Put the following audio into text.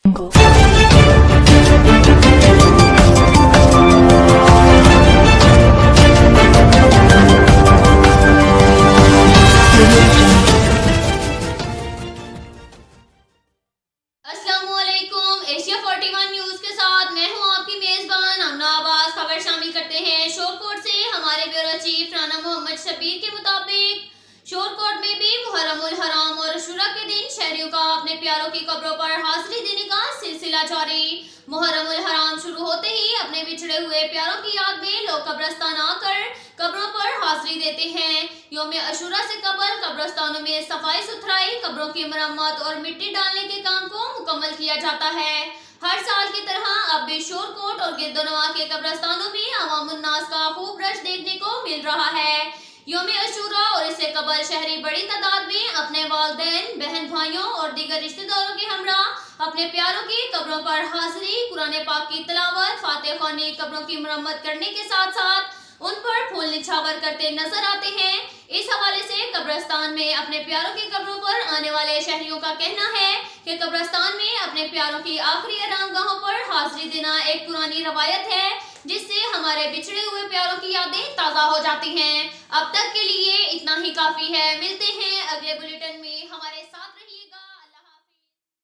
अस्सलामुअलैकुम। Asia 41 news के साथ मैं हूं आपकी मेजबान अमना आबाद। खबर शामिल करते हैं शोरकोट से। हमारे ब्यूरो चीफ राना मोहम्मद शबीर के मुताबिक शोरकोट में भी मुहर्रमुल हराम और अशूरा के दिन शहरियों का अपने प्यारों की कब्रों पर हाजिरी देने का सिलसिला जारी। मुहर्रमुल हराम शुरू होते ही अपने बिछड़े हुए प्यारों की याद में लोग कब्रस्तान आकर कब्रों पर हाजिरी देते हैं। यौम अशूरा से कबल कब्रस्तानों में सफाई सुथराई, कब्रों की मरम्मत और मिट्टी डालने के काम को मुकम्मल किया जाता है। हर साल की तरह अब भी शोरकोट और गिरदोनवा के कब्रस्तानों में अवामुन्नास का खूब रश देखने को मिल रहा है। यौम अशूरा और इससे कबल शहरी बड़ी तादाद में अपने वालिदैन, बहन भाइयों और दीगर रिश्तेदारों के हमरा अपने प्यारों की कब्रों पर हाजिरी, कुरान पाक की तिलावत, फातिहा ख्वानी, कब्रों की मरम्मत करने के साथ साथ उन पर फूल निछावर करते नजर आते हैं। इस हवाले से कब्रस्तान में अपने प्यारों की कब्रों पर आने वाले शहरियों का कहना है कि कब्रस्तान में अपने प्यारों की आखिरी आरामगाहों पर हाजिरी देना एक पुरानी रवायत है, जिससे हमारे बिछड़े हुए प्यारों की यादें ताज़ा हो जाती हैं। अब तक के लिए इतना ही काफी है। मिलते हैं अगले बुलेटिन में हमारे